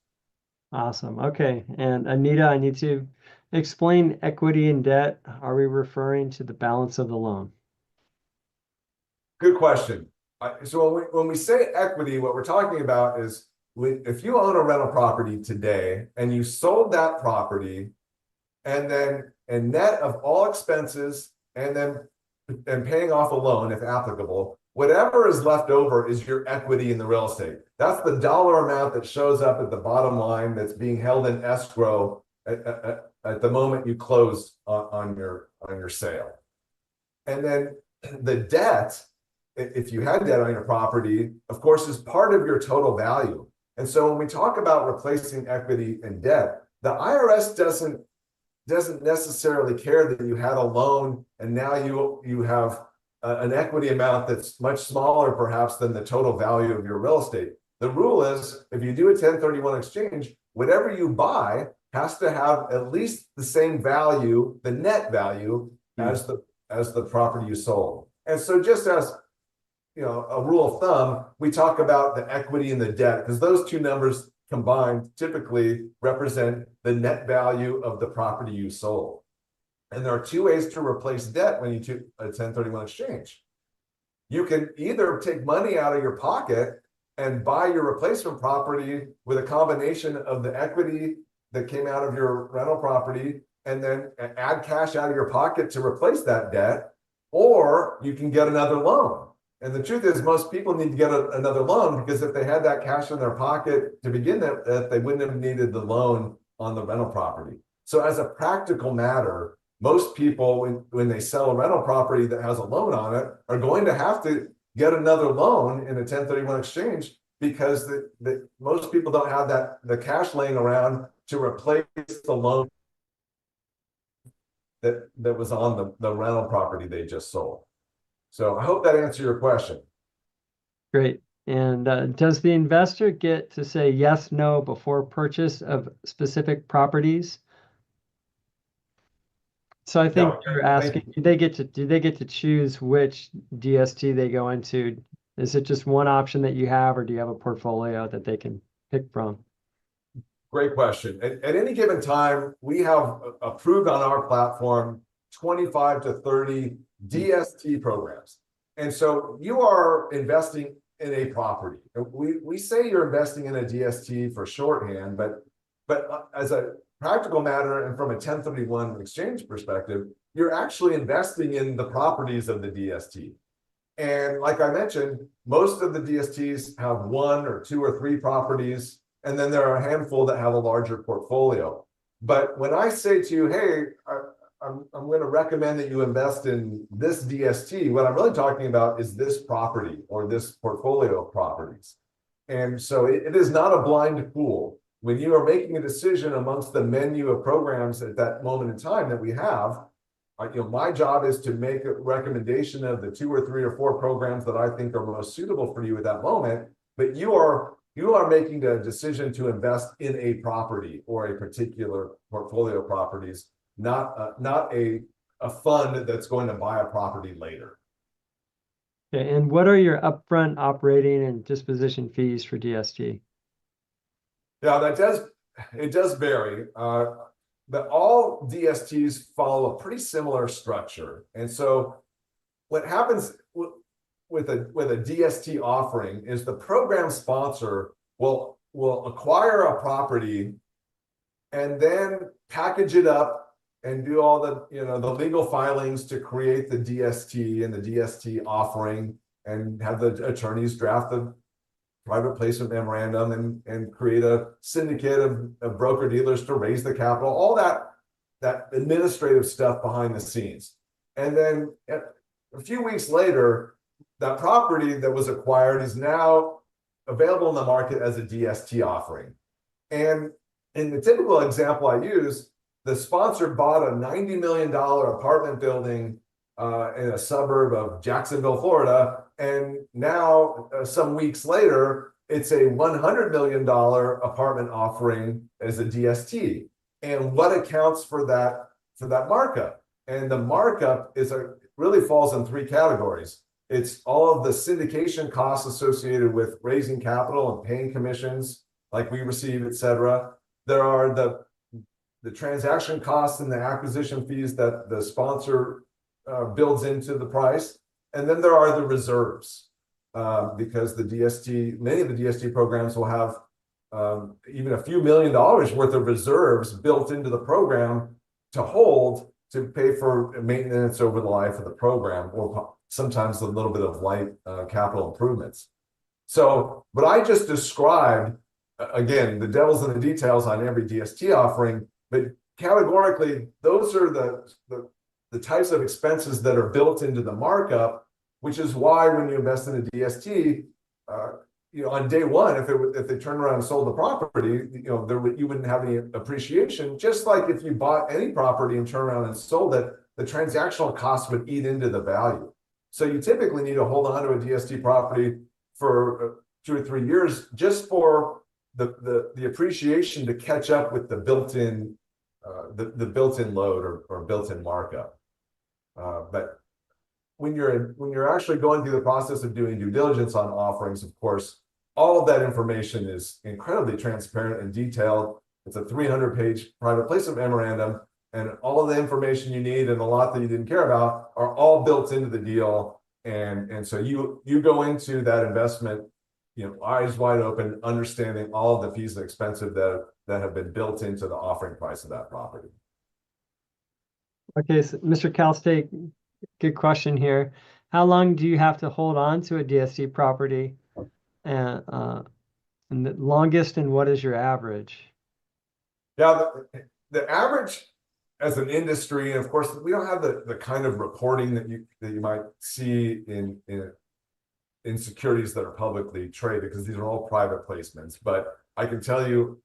Awesome. Okay. And Anita, I need to explain equity and debt. Are we referring to the balance of the loan? Good question. So when we say equity, what we're talking about is if you own a rental property today and you sold that property and net of all expenses and paying off a loan if applicable, whatever is left over is your equity in the real estate. That's the dollar amount that shows up at the bottom line that's being held in escrow at the moment you close on your sale. And then the debt, if you had debt on your property, of course, is part of your total value. And so when we talk about replacing equity and debt, the IRS doesn't necessarily care that you had a loan and now you have an equity amount that's much smaller perhaps than the total value of your real estate. The rule is if you do a 1031 exchange, whatever you buy has to have at least the same value, the net value, as the property you sold. And so just as a rule of thumb, we talk about the equity and the debt because those two numbers combined typically represent the net value of the property you sold. And there are two ways to replace debt when you do a 1031 exchange. You can either take money out of your pocket and buy your replacement property with a combination of the equity that came out of your rental property and then add cash out of your pocket to replace that debt, or you can get another loan. And the truth is most people need to get another loan because if they had that cash in their pocket to begin with, they wouldn't have needed the loan on the rental property. So as a practical matter, most people, when they sell a rental property that has a loan on it, are going to have to get another loan in a 1031 exchange because most people don't have the cash laying around to replace the loan that was on the rental property they just sold. So I hope that answered your question. Great. And does the investor get to say yes, no before purchase of specific properties? So I think you're asking, do they get to choose which DST they go into? Is it just one option that you have, or do you have a portfolio that they can pick from? Great question. At any given time, we have approved on our platform 25 to 30 DST programs. And so you are investing in a property. We say you're investing in a DST for shorthand, but as a practical matter and from a 1031 exchange perspective, you're actually investing in the properties of the DST. And like I mentioned, most of the DSTs have one or two or three properties, and then there are a handful that have a larger portfolio. But when I say to you, hey, I'm going to recommend that you invest in this DST, what I'm really talking about is this property or this portfolio of properties. And so it is not a blind pool. When you are making a decision amongst the menu of programs at that moment in time that we have, my job is to make a recommendation of the 2 or 3 or 4 programs that I think are most suitable for you at that moment. But you are making a decision to invest in a property or a particular portfolio of properties, not a fund that's going to buy a property later. Okay, and what are your upfront operating and disposition fees for DST? Yeah, it does vary. But all DSTs follow a pretty similar structure. And so what happens with a DST offering is the program sponsor will will acquire a property and then package it up and do all the, the legal filings to create the DST and the DST offering, and have the attorneys draft the private placement memorandum, and create a syndicate of broker dealers to raise the capital, all that administrative stuff behind the scenes. And then a few weeks later, that property that was acquired is now available in the market as a DST offering. And in the typical example I use, the sponsor bought a $90 million apartment building in a suburb of Jacksonville, Florida. And now, some weeks later, it's a $100 million apartment offering as a DST. And what accounts for that markup? And the markup really falls in three categories. It's all of the syndication costs associated with raising capital and paying commissions like we receive, et cetera. There are the transaction costs and the acquisition fees that the sponsor builds into the price. And then there are the reserves, because many of the DST programs will have even a few $1 million worth of reserves built into the program to hold to pay for maintenance over the life of the program, or sometimes a little bit of light capital improvements. So what I just described, again, the devil's in the details on every DST offering, but categorically, those are the types of expenses that are built into the markup, which is why when you invest in a DST, on day one, if they turn around and sold the property, you wouldn't have any appreciation. Just like if you bought any property and turned around and sold it, the transactional costs would eat into the value. So you typically need to hold on to a DST property for 2 or 3 years just for the appreciation to catch up with the built-in load or built-in markup. But when you're actually going through the process of doing due diligence on offerings, of course, all of that information is incredibly transparent and detailed. It's a 300-page private placement memorandum, and all of the information you need and a lot that you didn't care about are all built into the deal. And so you go into that investment, eyes wide open, understanding all of the fees and expenses that have been built into the offering price of that property. Okay, so Mr. Calstate, good question here. How long do you have to hold on to a DST property? And the longest, and what is your average? Yeah, the average as an industry, and of course, we don't have the kind of reporting that you might see in securities that are publicly traded, because these are all private placements. But I can tell you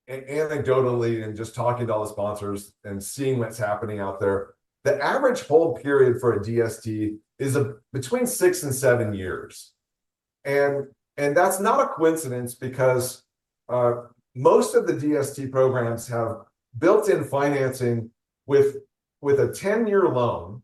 anecdotally, and just talking to all the sponsors and seeing what's happening out there, the average hold period for a DST is between 6 and 7 years. And that's not a coincidence, because most of the DST programs have built-in financing with a 10-year loan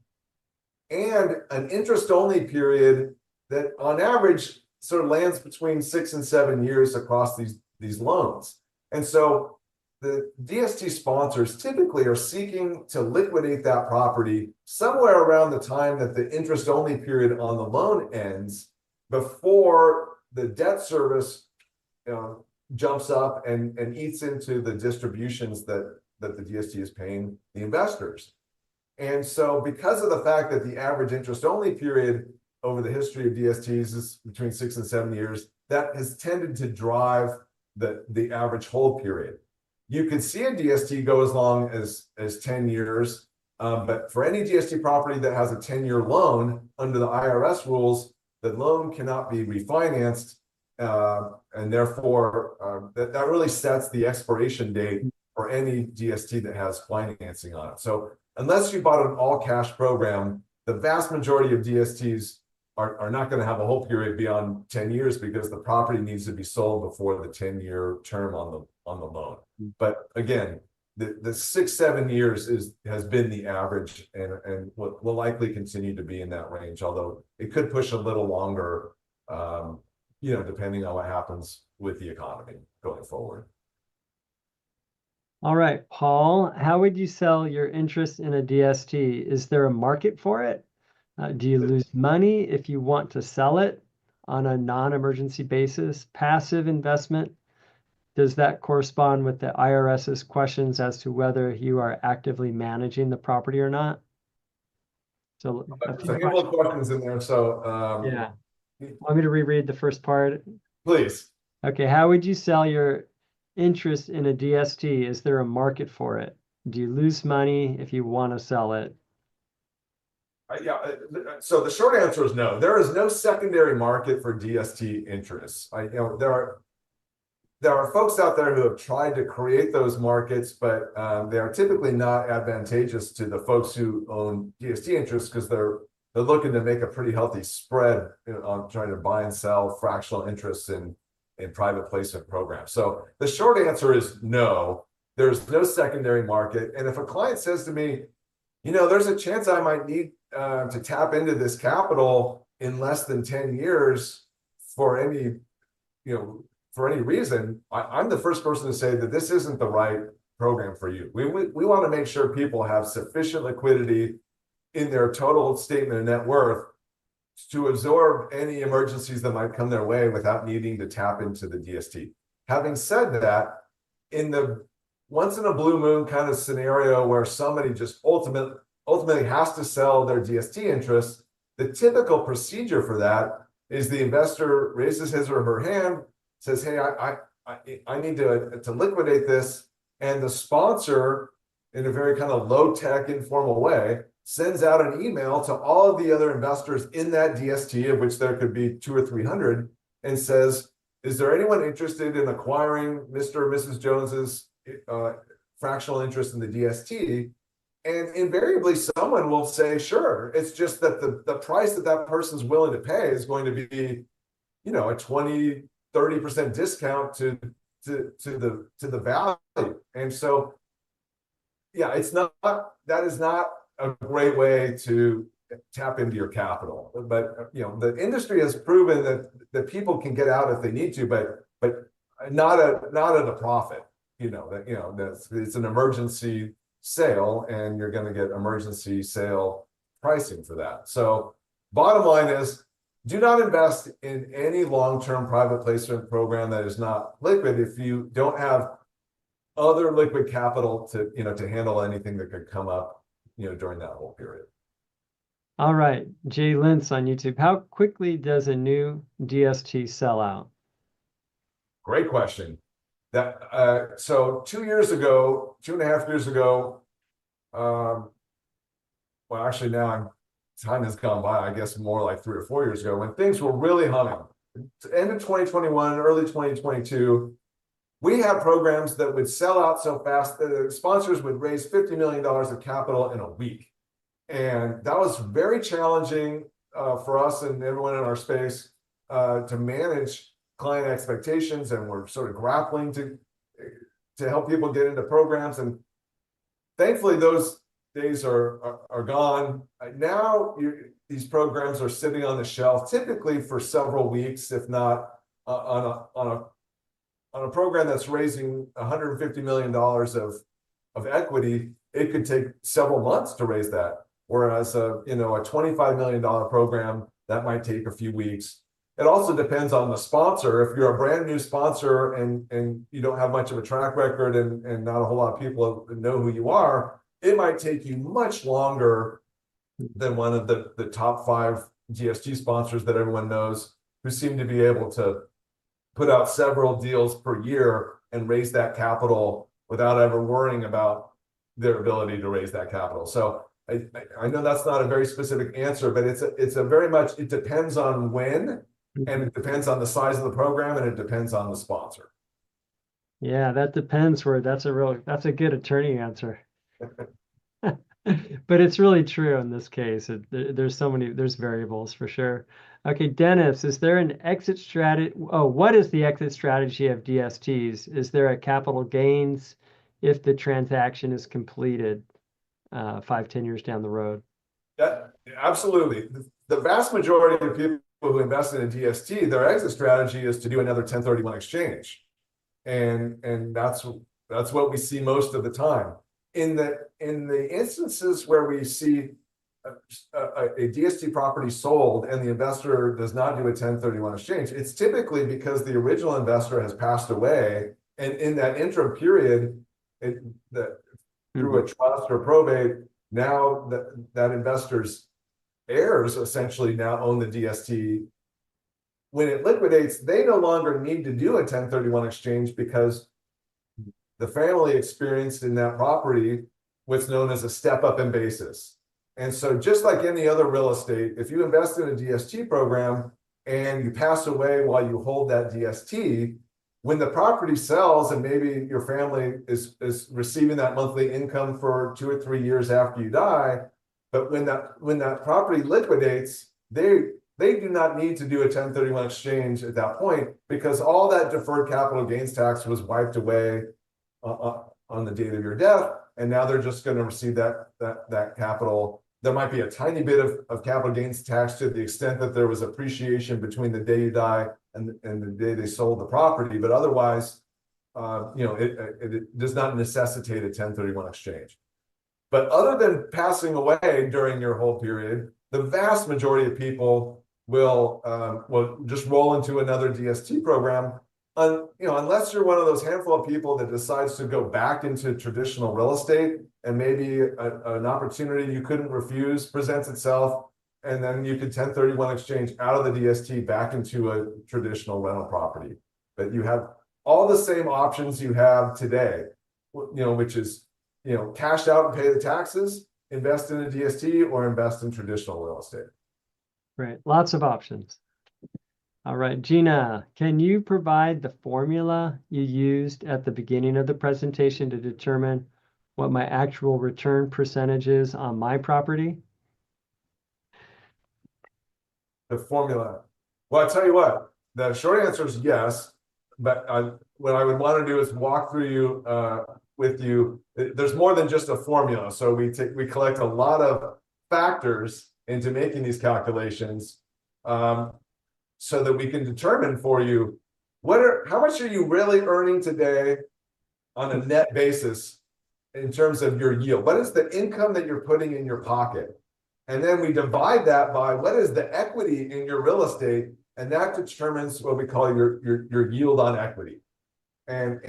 and an interest-only period that on average sort of lands between 6 and 7 years across these loans. And so the DST sponsors typically are seeking to liquidate that property somewhere around the time that the interest-only period on the loan ends, before the debt service jumps up and eats into the distributions that the DST is paying the investors. And so because of the fact that the average interest-only period over the history of DSTs is between 6 and 7 years, that has tended to drive the average hold period. You could see a DST go as long as 10 years, but for any DST property that has a 10-year loan, under the IRS rules, the loan cannot be refinanced, and therefore that really sets the expiration date for any DST that has financing on it. So unless you bought an all-cash program, the vast majority of DSTs are not going to have a hold period beyond 10 years, because the property needs to be sold before the 10-year term on the loan. But again, the 6-7 years has been the average, and will likely continue to be in that range, although it could push a little longer, depending on what happens with the economy going forward. All right, Paul, how would you sell your interest in a DST? Is there a market for it? Do you lose money if you want to sell it on a non-emergency basis? Passive investment? does that correspond with the IRS's questions as to whether you are actively managing the property or not? So a There's few a handful of questions. questions in there, so Yeah. Want me to reread the first part? please. Okay, how would you sell your interest in a DST? Is there a market for it? Do you lose money if you want to sell it? So the short answer is no. There is no secondary market for DST interests. There are folks out there who have tried to create those markets, but they are typically not advantageous to the folks who own DST interests because they're looking to make a pretty healthy spread on trying to buy and sell fractional interests in private placement programs. So the short answer is no. There's no secondary market. And if a client says to me, there's a chance I might need to tap into this capital in less than 10 years for any reason, I'm the first person to say that this isn't the right program for you. We want to make sure people have sufficient liquidity in their total statement of net worth to absorb any emergencies that might come their way without needing to tap into the DST. Having said that, in the once in a blue moon kind of scenario where somebody just ultimately has to sell their DST interest, the typical procedure for that is the investor raises his or her hand, says, "Hey, I need to liquidate this," and the sponsor, in a very kind of low tech, informal way, sends out an email to all of the other investors in that DST, of which there could be 200 or 300, and says, "Is there anyone interested in acquiring Mr. or Mrs. Jones's fractional interest in the DST?" And invariably, someone will say, "Sure." It's just that the price that person's willing to pay is going to be, a 20-30% discount to the value. And so, yeah, that is not a great way to tap into your capital. But the industry has proven that people can get out if they need to, but not at a profit. It's an emergency sale, and you're going to get emergency sale pricing for that. So bottom line is, do not invest in any long-term private placement program that is not liquid if you don't have other liquid capital to handle anything that could come up during that whole period. All right, Jay Lentz on YouTube. How quickly does a new DST sell out? Great question. So 2.5 years ago, well, actually now time has gone by, I guess more like 3 or 4 years ago, when things were really humming. End of 2021, early 2022, we had programs that would sell out so fast that the sponsors would raise $50 million of capital in a week. And that was very challenging for us and everyone in our space to manage client expectations, and we're sort of grappling to help people get into programs. And thankfully, those days are gone. Now these programs are sitting on the shelf, typically for several weeks, if not on a program that's raising $150 million of equity. It could take several months to raise that, whereas a $25 million program that might take a few weeks. It also depends on the sponsor. If you're a brand new sponsor and you don't have much of a track record and not a whole lot of people know who you are, it might take you much longer than one of the top 5 DST sponsors that everyone knows, who seem to be able to put out several deals per year and raise that capital without ever worrying about their ability to raise that capital. So I know that's not a very specific answer, but it's a very much, it depends on when, and it depends on the size of the program, and it depends on the sponsor. Yeah, that depends that's a good attorney answer. But it's really true in this case. There's variables for sure. Okay, Dennis, is there an exit strategy? Oh, what is the exit strategy of DSTs? Is there a capital gains if the transaction is completed 5-10 years down the road? Absolutely. The vast majority of people who invest in a DST, their exit strategy is to do another 1031 exchange. And that's what we see most of the time. In the instances where we see a DST property sold and the investor does not do a 1031 exchange, it's typically because the original investor has passed away And in that interim period, it, the, through Mhm. a trust or probate, now that investor's heirs essentially now own the DST. When it liquidates, they no longer need to do a 1031 exchange because the family experienced in that property what's known as a step up in basis. And so just like any other real estate, if you invest in a DST program and you pass away while you hold that DST, when the property sells and maybe your family is receiving that monthly income for 2 or 3 years after you die, but when that property liquidates, they do not need to do a 1031 exchange at that point because all that deferred capital gains tax was wiped away on the date of your death, and now they're just going to receive that capital. There might be a tiny bit of capital gains tax to the extent that there was appreciation between the day you die and the day they sold the property, but otherwise, it does not necessitate a 1031 exchange. But other than passing away during your whole period, the vast majority of people will just roll into another DST program. Unless you're one of those handful of people that decides to go back into traditional real estate and maybe an opportunity you couldn't refuse presents itself, and then you could 1031 exchange out of the DST back into a traditional rental property. But you have all the same options you have today, which is, cash out and pay the taxes, invest in a DST, or invest in traditional real estate. Right. Lots of options. All right, Gina, can you provide the formula you used at the beginning of the presentation to determine what my actual return percentage is on my property? The formula. Well, I tell you what, the short answer is yes, but what I would want to do is walk through with you. There's more than just a formula. So we collect a lot of factors into making these calculations, so that we can determine for you how much are you really earning today on a net basis in terms of your yield. What is the income that you're putting in your pocket? And then we divide that by what is the equity in your real estate, and that determines what we call your yield on equity. And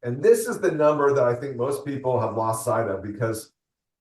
this is the number that I think most people have lost sight of, because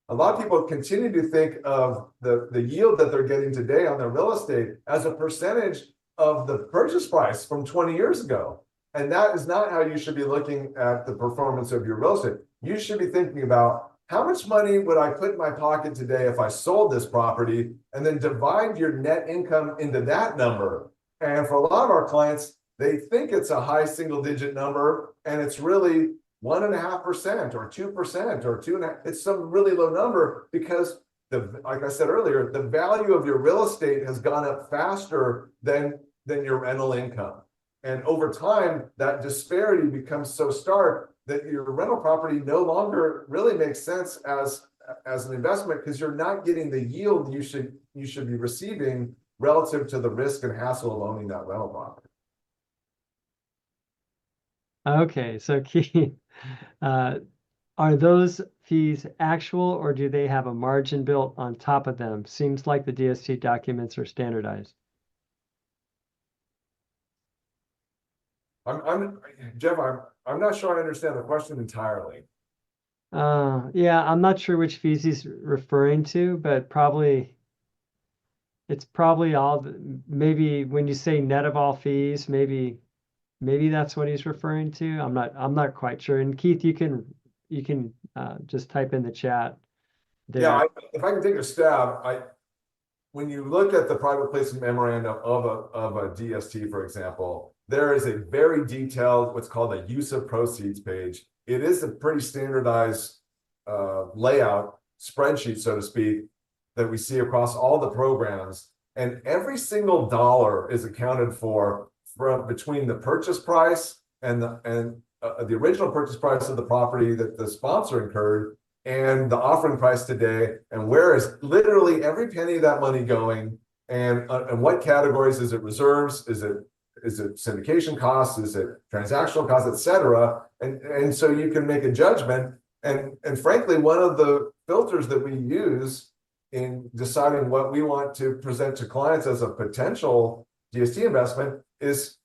a lot of people continue to think of the yield that they're getting today on their real estate as a percentage of the purchase price from 20 years ago. And that is not how you should be looking at the performance of your real estate. You should be thinking about how much money would I put in my pocket today if I sold this property, and then divide your net income into that number. And for a lot of our clients, they think it's a high single digit number, and it's really 1.5% or 2% or 2.5%. It's some really low number because like I said earlier, the value of your real estate has gone up faster than your rental income. And over time, that disparity becomes so stark that your rental property no longer really makes sense as an investment, because you're not getting the yield you should be receiving relative to the risk and hassle of owning that rental property. Okay, so Keith, are those fees actual, or do they have a margin built on top of them? Seems like the DST documents are standardized. Jeff, I'm not sure I understand the question entirely. Yeah, I'm not sure which fees he's referring to, but it's probably all, maybe when you say net of all fees, maybe that's what he's referring to. I'm not quite sure. And Keith, you can just type in the chat there. Yeah, if I can take a stab, when you look at the private placement memorandum of a DST, for example, there is a very detailed, what's called a use of proceeds page. It is a pretty standardized layout spreadsheet, so to speak, that we see across all the programs. And every single dollar is accounted for from between the purchase price and the original purchase price of the property that the sponsor incurred and the offering price today, and where is literally every penny of that money going, and what categories is it? Reserves? Is it syndication costs? Is it transactional costs, etc.? And so you can make a judgment. And frankly, one of the filters that we use in deciding what we want to present to clients as a potential DST investment is,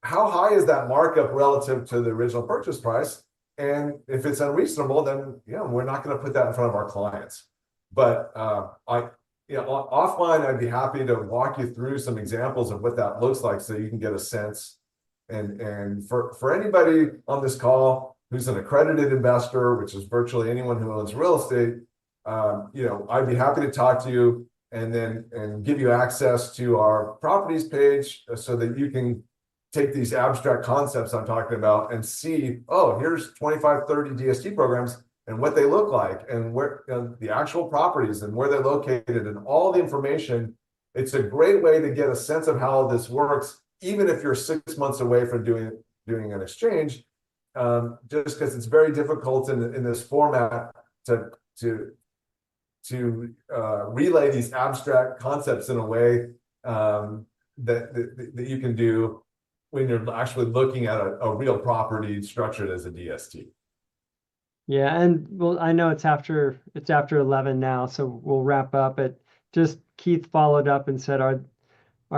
how high is that markup relative to the original purchase price? And if it's unreasonable, then we're not going to put that in front of our clients. But offline, I'd be happy to walk you through some examples of what that looks like, so you can get a sense. And for anybody on this call who's an accredited investor, which is virtually anyone who owns real estate, I'd be happy to talk to you and give you access to our properties page so that you can take these abstract concepts I'm talking about and see, oh, here's 25, 30 DST programs and what they look like, and where the actual properties and where they're located and all the information. It's a great way to get a sense of how this works, even if you're 6 months away from doing an exchange, just because it's very difficult in this format to relay these abstract concepts in a way that you can do when you're actually looking at a real property structured as a DST. Yeah, and well, I know it's after 11 now, so we'll wrap up. But just Keith followed up and said, are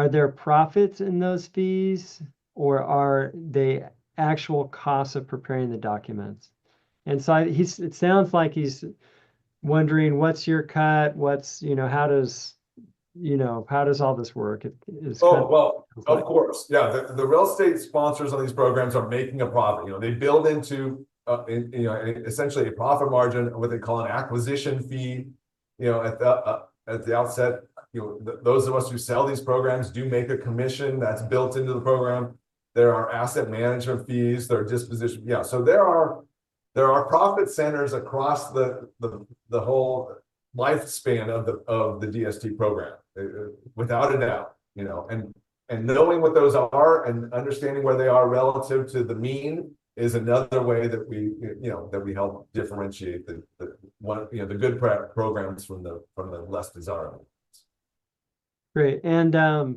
there profits in those fees, or are they actual costs of preparing the documents? And so it sounds like he's wondering, what's your cut? How does all this work? It is kind Oh, well, of of like, course. Yeah, the real estate sponsors on these programs are making a profit. They build into essentially a profit margin, what they call an acquisition fee. At the outset, those of us who sell these programs do make a commission that's built into the program. There are asset management fees, there are disposition. Yeah, so there are profit centers across the whole lifespan of the DST program, without a doubt. And knowing what those are and understanding where they are relative to the mean is another way that we help differentiate the good programs from the less desirable. great. And oh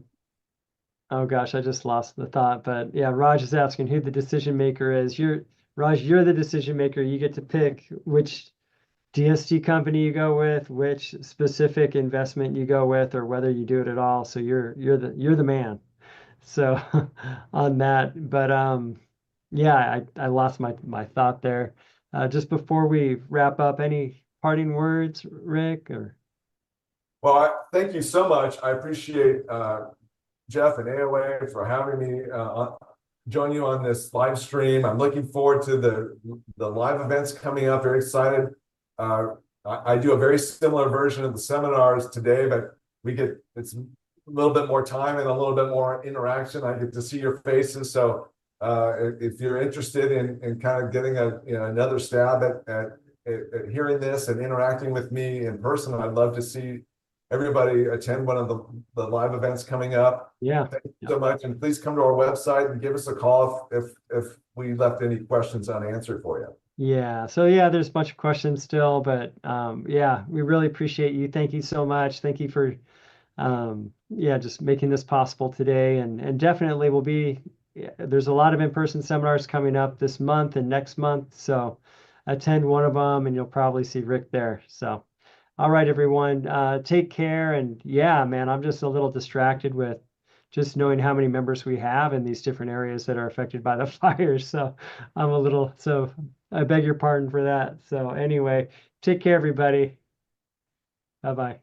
gosh, I just lost the thought. But yeah, Raj is asking who the decision maker is. Raj, you're the decision maker. You get to pick which DST company you go with, which specific investment you go with, or whether you do it at all. So you're the man. So on that, but yeah, I lost my thought there. Just before we wrap up, any parting words, Rick? Or Well, thank you so much. I appreciate Jeff and AOA for having me join you on this live stream. I'm looking forward to the live events coming up. Very excited. I do a very similar version of the seminars today, but it's a little bit more time and a little bit more interaction. I get to see your faces. So if you're interested in kind of getting another stab at hearing this and interacting with me in person, I'd love to see everybody attend one of the live events coming up. yeah, Thank you so much, and please come to our website and give us a call if we left any questions unanswered for you. yeah. So yeah, there's a bunch of questions still, but yeah, we really appreciate you. Thank you so much. Thank you for yeah, just making this possible today, and definitely will be. There's a lot of in-person seminars coming up this month and next month, so attend one of them, and you'll probably see Rick there. So. All right, everyone. Take care. And yeah, man, I'm just a little distracted with just knowing how many members we have in these different areas that are affected by the fires. So so I beg your pardon for that. So anyway, take care, everybody. Bye-bye.